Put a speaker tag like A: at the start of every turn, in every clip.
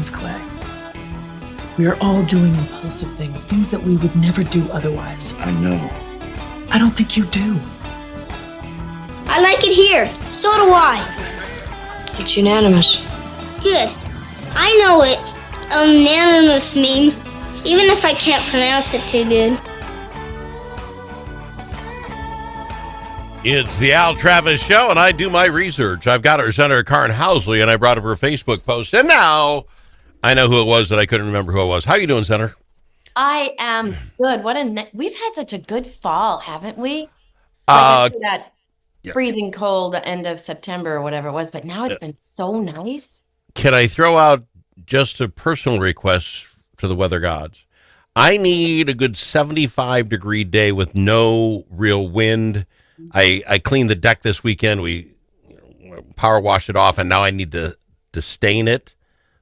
A: things, Clay. We are all doing impulsive things that we would never do otherwise.
B: I know.
A: I don't think you do.
C: I like it here. So do I.
D: It's unanimous.
C: Good. I know what unanimous means, even if I can't pronounce it too good.
E: It's the Al Travis Show, and I do my research. I've got our Senator Karin Housley, and I brought up her Facebook post, and now I know who it was that I couldn't remember who it was. How you doing, Senator?
F: I am good. We've had such a good fall, haven't we? That freezing cold end of September or whatever it was, but now it's been so nice.
E: Can I throw out just a personal request to the weather gods? I need a good 75-degree day with no real wind. I cleaned the deck this weekend. We power washed it off, and now I need to stain it.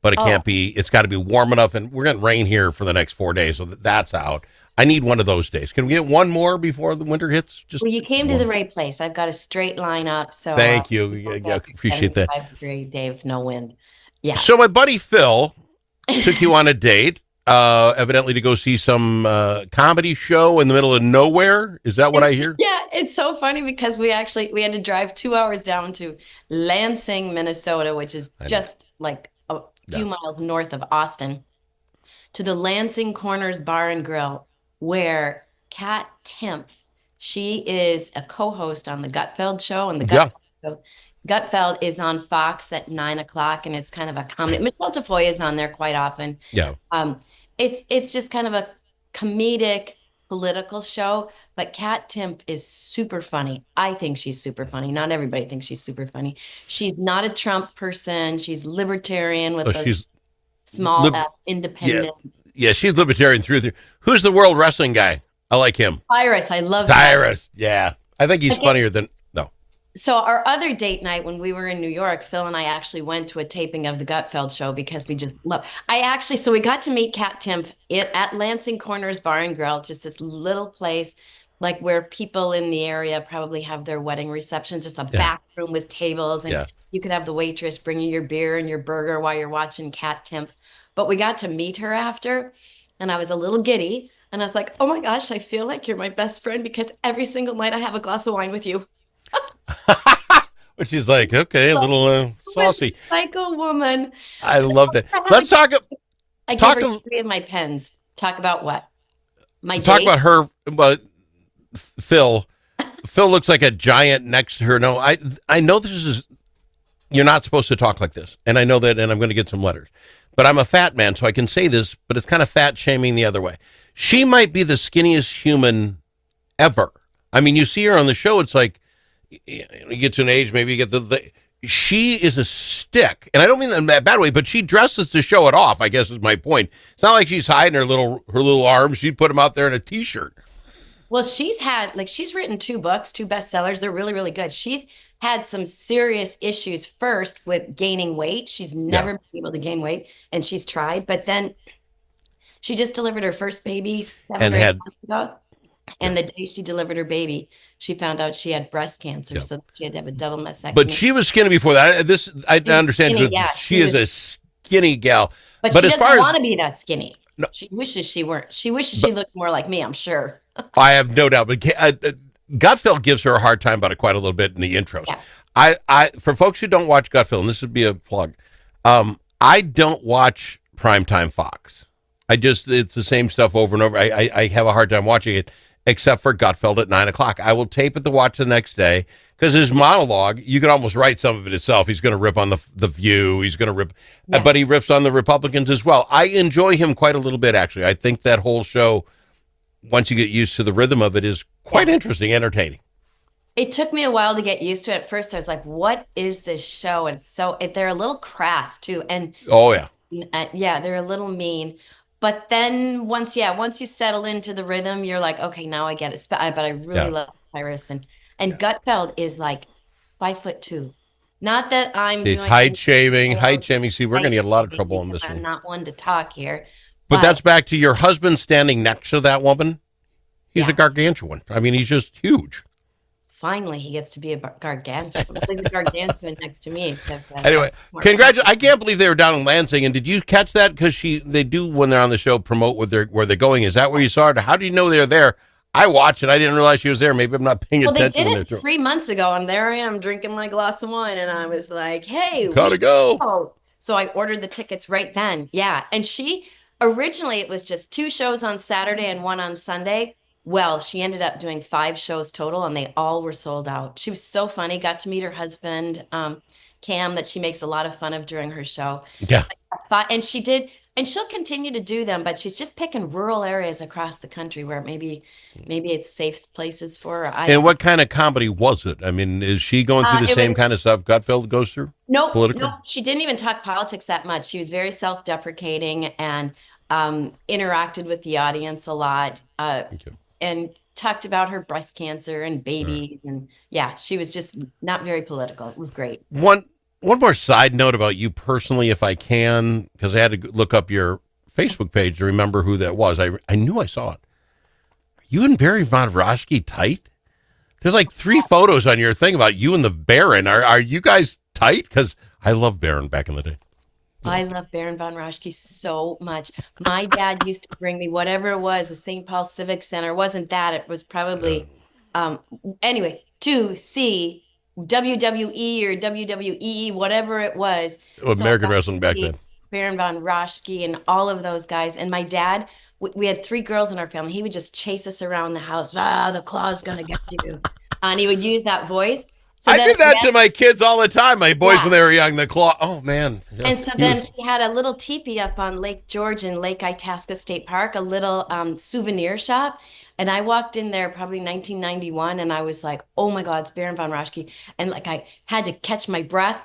E: But it can't be. It's got to be warm enough, and we're getting rain here for the next 4 days, so that's out. I need one of those days. Can we get one more before the winter hits?
F: Well, you came to the right place. I've got a straight line up, so
E: thank you. Yeah, appreciate that.
F: 75-degree day with no wind. Yeah.
E: So my buddy Phil took you on a date. Evidently to go see some comedy show in the middle of nowhere. Is that what I hear?
F: Yeah, it's so funny because we had to drive 2 hours down to Lansing, Minnesota, which is just like a few miles north of Austin, to the Lansing Corners Bar and Grill, where Kat Timpf, she is a co-host on the Gutfeld show, and the Gutfeld is on Fox at 9:00, and it's kind of a comedy. Michelle Tafoya is on there quite often.
E: Yeah.
F: It's just kind of a comedic political show, but Kat Timpf is super funny. I think she's super funny. Not everybody thinks she's super funny. She's not a Trump person. She's libertarian with a small independent.
E: Yeah, she's libertarian through. Who's the World Wrestling guy? I like him.
F: Tyrus. I love
E: Tyrus. Yeah. I think he's funnier than...
F: So our other date night when we were in New York, Phil and I actually went to a taping of the Gutfeld show because we just love. So we got to meet Kat Timpf at Lansing Corners Bar and Grill, just this little place, like where people in the area probably have their wedding receptions, just a back room with tables, and you could have the waitress bring you your beer and your burger while you're watching Kat Timpf. But we got to meet her after, and I was a little giddy, and I was like, "Oh my gosh, I feel like you're my best friend because every single night I have a glass of wine with you."
E: Which is like, okay, a little saucy.
F: Psycho woman.
E: I love that. Let's talk.
F: I gave her 3 of my pens. Talk about what?
E: Talk about her, but Phil. Phil looks like a giant next to her. No, I know this is. You're not supposed to talk like this, and I know that, and I'm going to get some letters. But I'm a fat man, so I can say this, but it's kind of fat shaming the other way. She might be the skinniest human ever. I mean, you see her on the show, it's like, you get to an age, maybe you get she is a stick. And I don't mean that in a bad way, but she dresses to show it off, I guess is my point. It's not like she's hiding her little arms. She'd put them out there in a T-shirt.
F: Well, she's written 2 books, 2 bestsellers. They're really, really good. She's had some serious issues first with gaining weight. She's never been able to gain weight, and she's tried. But then she just delivered her first baby 7 or 8 months ago. And the day she delivered her baby, she found out she had breast cancer, so she had to have a double mastectomy.
E: But she was skinny before that. I understand.
F: Skinny,
E: she is a skinny gal.
F: But she doesn't want to be that skinny. No. She wishes she weren't. She wishes she looked more like me, I'm sure.
E: I have no doubt. But Gutfeld gives her a hard time about it quite a little bit in the intros. Yeah. For folks who don't watch Gutfeld, and this would be a plug, I don't watch primetime Fox. It's the same stuff over and over. I have a hard time watching it. Except for Gutfeld at 9:00. I will tape it to watch the next day because his monologue, you can almost write some of it himself. He's going to rip on the View. He's going to rip, but he rips on the Republicans as well. I enjoy him quite a little bit, actually. I think that whole show, once you get used to the rhythm of it, is quite interesting, entertaining.
F: It took me a while to get used to it. At first, I was like, what is this show? And they're a little crass, too. And they're a little mean. But then once you settle into the rhythm, you're like, okay, now I get it. But I really love Tyrus. And Gutfeld is like 5'2". Not that I'm doing
E: height shaming. See, we're going to get a lot of trouble on this one.
F: I'm not one to talk here.
E: But that's back to your husband standing next to that woman. He's a gargantuan. I mean, he's just huge.
F: finally he gets to be a gargantuan. He's a gargantuan next to me, except
E: Anyway, congratulations! I can't believe they were down in Lansing. And did you catch that? Because they do, when they're on the show, promote where they're going. Is that where you saw her? How do you know they're there? I watched it. I didn't realize she was there. Maybe I'm not paying attention.
F: They
E: when
F: did it 3 months ago, and there I am drinking my glass of wine, and I was like, "Hey,
E: gotta go!"
F: So I ordered the tickets right then. Yeah, and originally it was just 2 shows on Saturday and 1 on Sunday. Well, she ended up doing 5 shows total, and they all were sold out. She was so funny. Got to meet her husband, Cam, that she makes a lot of fun of during her show.
E: Yeah,
F: and she did. And she'll continue to do them, but she's just picking rural areas across the country where maybe it's safe places for her.
E: And what kind of comedy was it? I mean, is she going through the same kind of stuff Gutfeld goes through?
F: Nope. She didn't even talk politics that much. She was very self-deprecating and interacted with the audience a lot and talked about her breast cancer and babies. And yeah, she was just not very political. It was great.
E: One more side note about you personally, if I can, because I had to look up your Facebook page to remember who that was. I knew I saw it. Are you and Barry Von Roschke tight? There's like 3 photos on your thing about you and the Baron. Are you guys tight? Because I loved Baron back in the day.
F: I love Baron Von Roschke so much. My dad used to bring me whatever it was, the St. Paul Civic Center. It wasn't that. It was probably, anyway, to see WWE or WWE, whatever it was.
E: American wrestling back then.
F: Baron Von Roschke and all of those guys. And my dad, we had 3 girls in our family. He would just chase us around the house. The claw's going to get you. And he would use that voice. So
E: I did that to my kids all the time. My boys, when they were young, the claw. Oh, man.
F: And so then he had a little teepee up on Lake George in Lake Itasca State Park, a little souvenir shop. And I walked in there probably 1991, and I was like, oh, my God, it's Baron Von Roschke. And like I had to catch my breath.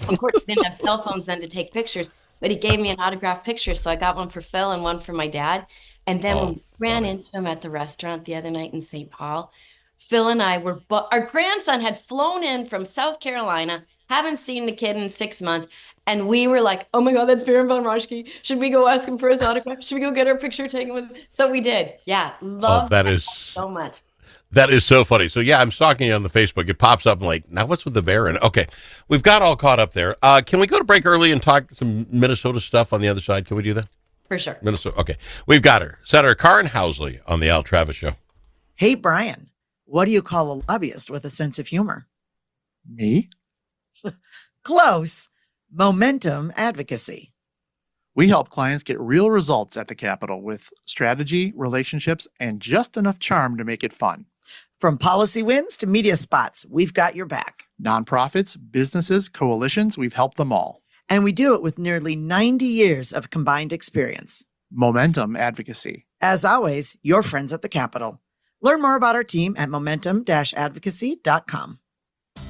F: Of course, we didn't have cell phones then to take pictures, but he gave me an autographed picture. So I got one for Phil and one for my dad. And then when we ran into him at the restaurant the other night in St. Paul, Phil and I were, our grandson had flown in from South Carolina, haven't seen the kid in 6 months. And we were like, oh my God, that's Baron Von Roschke. Should we go ask him for his autograph? Should we go get our picture taken with him? So we did. Yeah. Love
E: that is
F: so much.
E: That is so funny. So yeah, I'm stalking you on the Facebook. It pops up. I'm like, now what's with the Baron? Okay. We've got all caught up there. Can we go to break early and talk some Minnesota stuff on the other side? Can we do that?
F: For sure.
E: Minnesota. Okay. We've got her. Senator Karin Housley on the Al Travis Show.
B: Hey, Brian, what do you call a lobbyist with a sense of humor?
G: Me?
B: Close. Momentum advocacy.
G: We help clients get real results at the Capitol with strategy, relationships, and just enough charm to make it fun.
B: From policy wins to media spots, we've got your back.
G: Nonprofits, businesses, coalitions, we've helped them all.
B: And we do it with nearly 90 years of combined experience.
G: Momentum advocacy.
B: As always, your friends at the Capitol. Learn more about our team at momentum-advocacy.com.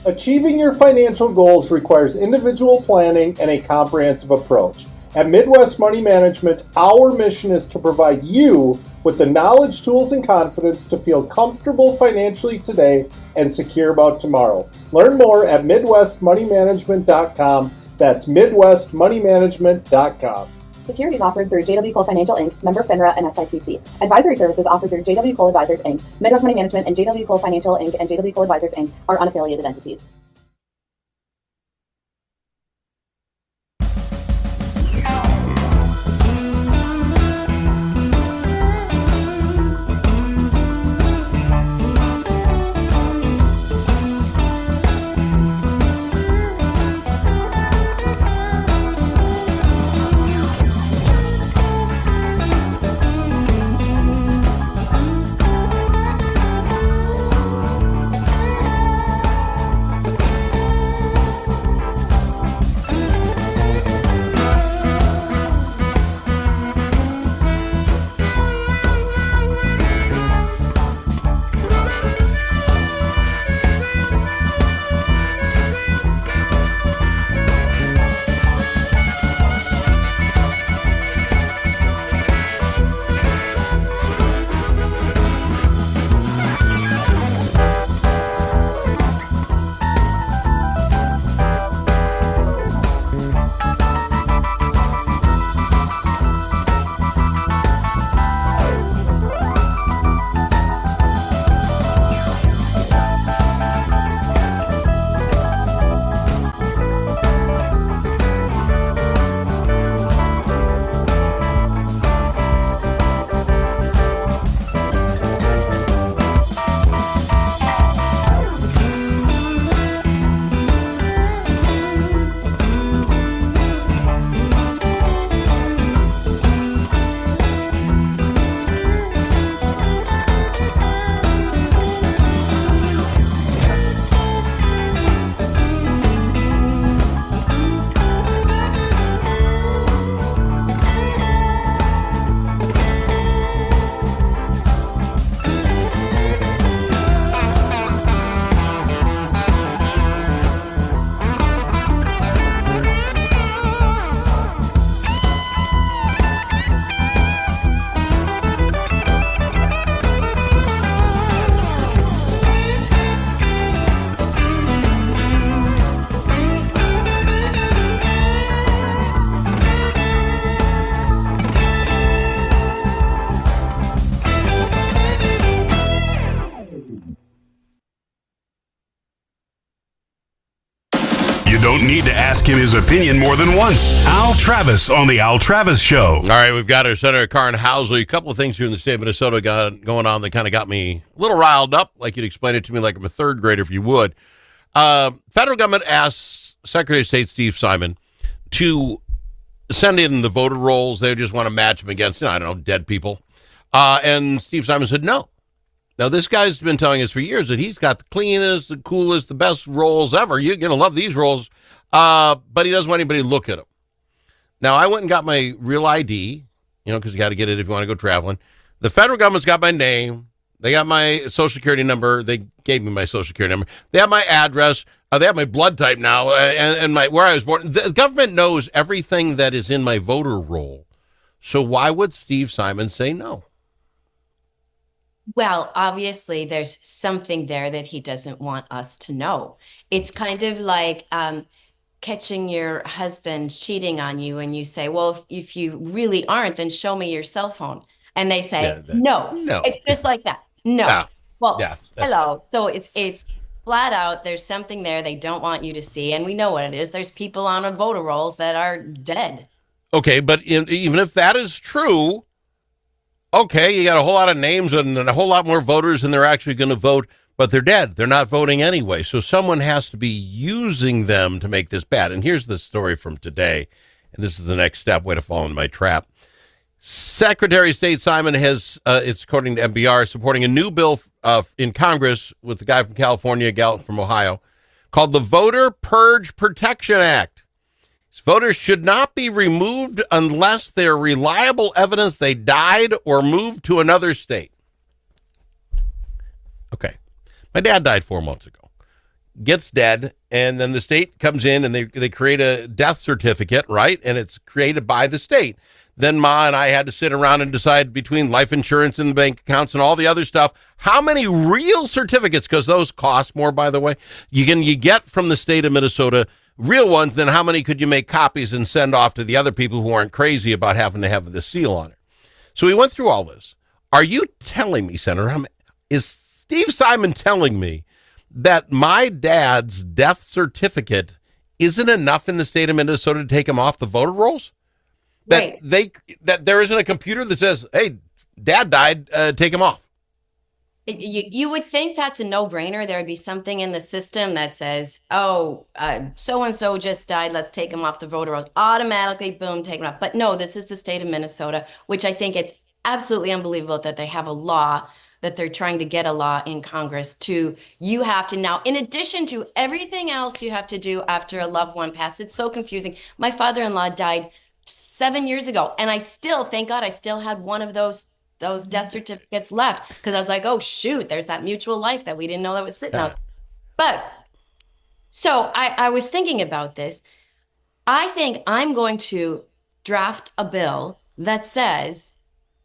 H: Achieving your financial goals requires individual planning and a comprehensive approach. At Midwest Money Management, our mission is to provide you with the knowledge, tools, and confidence to feel comfortable financially today and secure about tomorrow. Learn more at MidwestMoneyManagement.com. That's MidwestMoneyManagement.com.
I: Securities offered through JW Cole Financial Inc., member FINRA and SIPC. Advisory services offered through JW Cole Advisors Inc., Midwest Money Management, and JW Cole Financial Inc. and JW Cole Advisors Inc. are unaffiliated entities.
J: don't need to ask him his opinion more than once. Al Travis on The Al Travis Show.
E: All right, we've got our Senator Karin Housley. A couple of things here in the state of Minnesota going on that kind of got me a little riled up, like you'd explain it to me like I'm a third grader if you would. Federal government asks Secretary of State Steve Simon to send in the voter rolls. They just want to match them against, I don't know, dead people. And Steve Simon said no. Now, this guy's been telling us for years that he's got the cleanest, the coolest, the best rolls ever. You're going to love these rolls. But he doesn't want anybody to look at them. Now, I went and got my real ID, because you got to get it if you want to go traveling. The federal government's got my name. They got my Social Security number. They gave me my Social Security number. They have my address. They have my blood type now and my where I was born. The government knows everything that is in my voter roll. So why would Steve Simon say no?
F: Well, obviously, there's something there that he doesn't want us to know. It's kind of like catching your husband cheating on you, and you say, well, if you really aren't, then show me your cell phone. And they say, no. It's just like that. No. Hello. So it's flat out, there's something there they don't want you to see, and we know what it is. There's people on the voter rolls that are dead.
E: Okay, but even if that is true, okay, you got a whole lot of names and a whole lot more voters than they're actually going to vote, but they're dead. They're not voting anyway. So someone has to be using them to make this bad. And here's the story from today. And this is the next step, way to fall into my trap. Secretary of State Simon has, it's according to NPR, supporting a new bill in Congress with the guy from California, a gal from Ohio, called the Voter Purge Protection Act. Voters should not be removed unless there are reliable evidence they died or moved to another state. Okay. My dad died 4 months ago. Gets dead, and then the state comes in and they create a death certificate, right? And it's created by the state. Then Ma and I had to sit around and decide between life insurance and bank accounts and all the other stuff, how many real certificates, because those cost more, by the way, you get from the state of Minnesota, real ones, then how many could you make copies and send off to the other people who aren't crazy about having to have the seal on it? So we went through all this. Are you telling me, Senator, is Steve Simon telling me that my dad's death certificate isn't enough in the state of Minnesota to take him off the voter rolls? That that there isn't a computer that says, hey, dad died, take him off.
F: You would think that's a no-brainer. There would be something in the system that says, oh, so-and-so just died, let's take him off the voter rolls. Automatically, boom, take him off. But no, this is the state of Minnesota, which I think it's absolutely unbelievable that they have a law, that they're trying to get a law in Congress you have to now, in addition to everything else you have to do after a loved one passes. It's so confusing. My father-in-law died 7 years ago, and I still, thank God, I still had one of those death certificates left, because I was like, oh shoot, there's that mutual life that we didn't know that was sitting out. But so I was thinking about this. I think I'm going to draft a bill that says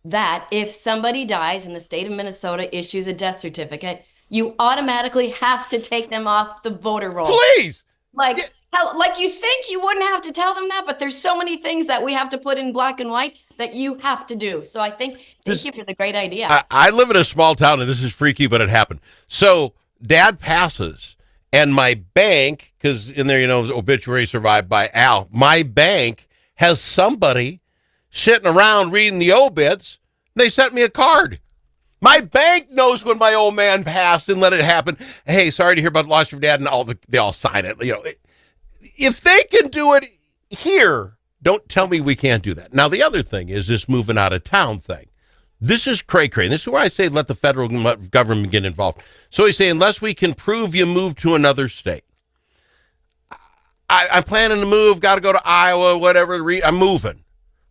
F: that if somebody dies and the state of Minnesota issues a death certificate, you automatically have to take them off the voter roll.
E: Please.
F: Like you think you wouldn't have to tell them that, but there's so many things that we have to put in black and white that you have to do. So I think, thank you for the great idea.
E: I live in a small town, and this is freaky, but it happened. So dad passes, and my bank, because in there, obituary survived by Al, my bank has somebody sitting around reading the obits. They sent me a card. My bank knows when my old man passed and let it happen. Hey, sorry to hear about the loss of your dad, and they all sign it. If they can do it here, don't tell me we can't do that. Now, the other thing is this moving out of town thing. This is cray-cray. This is where I say let the federal government get involved. So he's saying, unless we can prove you moved to another state. I'm planning to move, got to go to Iowa, whatever. I'm moving.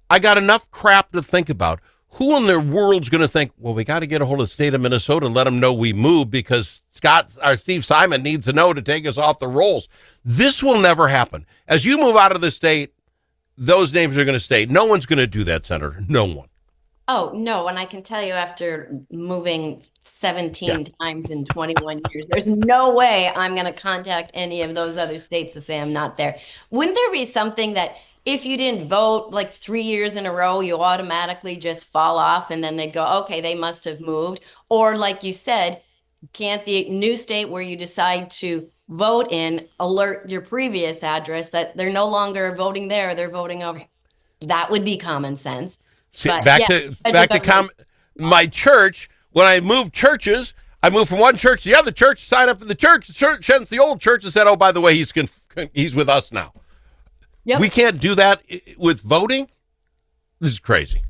E: I got enough crap to think about. Who in their world's going to think, well, we got to get a hold of the state of Minnesota and let them know we moved because Steve Simon needs to know to take us off the rolls. This will never happen. As you move out of the state, those names are going to stay. No one's going to do that, Senator. No one.
F: Oh, no. And I can tell you, after moving 17 times in 21 years, there's no way I'm going to contact any of those other states to say I'm not there. Wouldn't there be something that if you didn't vote like 3 years in a row, you automatically just fall off, and then they'd go, okay, they must have moved? Or like you said, can't the new state where you decide to vote in, alert your previous address that they're no longer voting there, they're voting over here. That would be common sense.
E: See,
F: But
E: back
F: yeah,
E: to my church. When I moved churches, I moved from one church to the other church, signed up for the church sent the old church and said, oh, by the way, he's with us now.
F: Yep.
E: We can't do that with voting? This is crazy.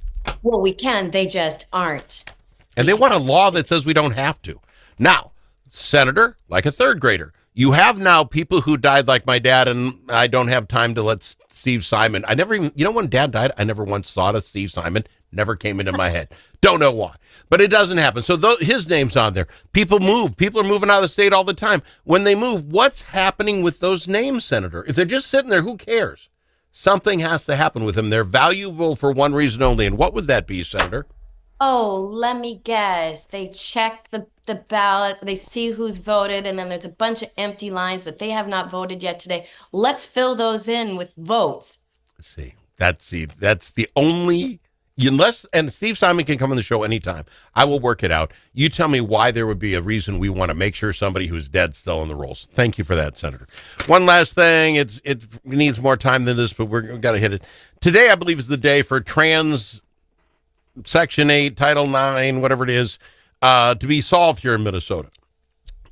F: Well, we can. They just aren't.
E: And they want a law that says we don't have to. Now, Senator, like a third grader, you have now people who died like my dad, and I don't have time to let Steve Simon. I never even, when Dad died, I never once thought of Steve Simon. Never came into my head. Don't know why. But it doesn't happen. So his name's on there. People move. People are moving out of the state all the time. When they move, what's happening with those names, Senator? If they're just sitting there, who cares? Something has to happen with them. They're valuable for one reason only. And what would that be, Senator?
F: Oh, let me guess. They check the ballot, they see who's voted, and then there's a bunch of empty lines that they have not voted yet today. Let's fill those in with votes.
E: That's the only, and Steve Simon can come on the show anytime. I will work it out. You tell me why there would be a reason we want to make sure somebody who's dead still in the rolls. Thank you for that, Senator. One last thing. It needs more time than this, but we've got to hit it. Today, I believe, is the day for trans Section 8, Title 9, whatever it is, to be solved here in Minnesota.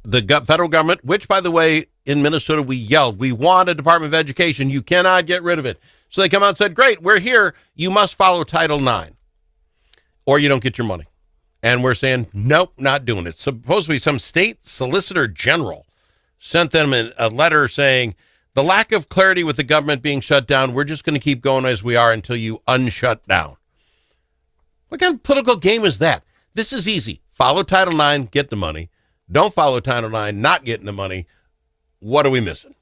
E: The federal government, which, by the way, in Minnesota, we yelled, we want a Department of Education. You cannot get rid of it. So they come out and said, great, we're here. You must follow Title 9 or you don't get your money. And we're saying, nope, not doing it. Supposed to be some state solicitor general sent them a letter saying, the lack of clarity with the government being shut down, we're just going to keep going as we are until you unshut down. What kind of political game is that? This is easy. Follow Title IX, get the money. Don't follow Title IX, not getting the money. What are we missing?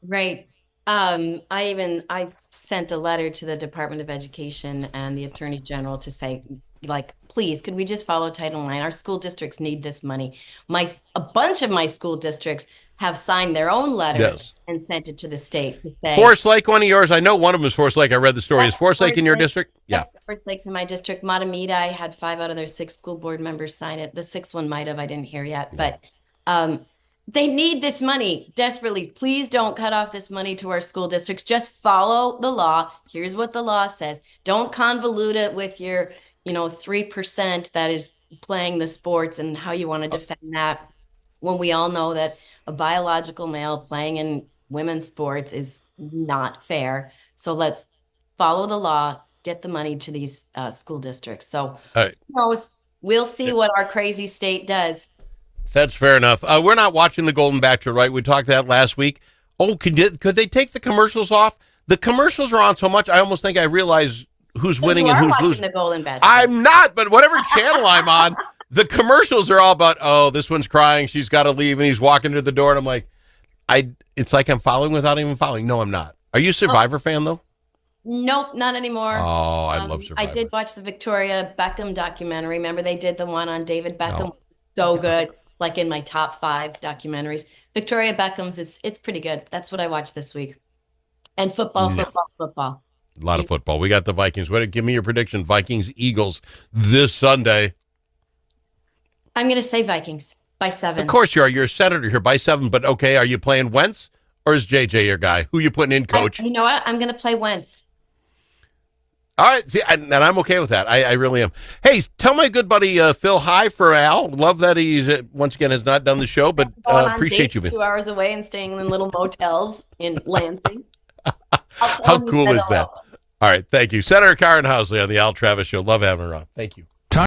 F: Right. I sent a letter to the Department of Education and the Attorney General to say, please, could we just follow Title IX? Our school districts need this money. A bunch of my school districts have signed their own letter and sent it to the state to say,
E: Forest Lake, one of yours. I know one of them is Forest Lake. I read the story. Is Forest Lake in your district? Yeah.
F: Forest Lake's in my district. Matamita, I had 5 out of their 6 school board members sign it. The 6th one might have. I didn't hear yet. But they need this money desperately. Please don't cut off this money to our school districts. Just follow the law. Here's what the law says. Don't convolute it with your 3% that is playing the sports and how you want to defend that, when we all know that a biological male playing in women's sports is not fair. So let's follow the law, get the money to these school districts. So who knows? We'll see what our crazy state does.
E: That's fair enough. We're not watching The Golden Bachelor, right? We talked that last week. Oh, could they take the commercials off? The commercials are on so much, I almost think I realize who's winning and who's losing.
F: The Golden Bachelor.
E: I'm not, but whatever channel I'm on, the commercials are all about, oh, this one's crying, she's got to leave, and he's walking to the door, and I'm like, it's like I'm following without even following. No, I'm not. Are you a Survivor fan, though?
F: Nope, not anymore.
E: Oh, I love Survivor.
F: I did watch the Victoria Beckham documentary. Remember they did the one on David Beckham? No. So good. Like in my top 5 documentaries. Victoria Beckham's it's pretty good. That's what I watched this week. And football.
E: A lot of football. We got the Vikings. Give me your prediction. Vikings, Eagles this Sunday.
F: I'm going to say Vikings by 7.
E: Of course you are. You're a senator here by 7. But okay, are you playing Wentz or is JJ your guy? Who you putting in, coach?
F: You know what? I'm going to play Wentz.
E: All right, see, and I'm okay with that. I really am. Hey, tell my good buddy Phil hi for Al. Love that he once again has not done the show, but appreciate you.
F: 2 hours away and staying in little motels in Lansing.
E: How cool is that? All right, thank you, Senator Karin Housley on the Al Travis Show. Love having her on. Thank you.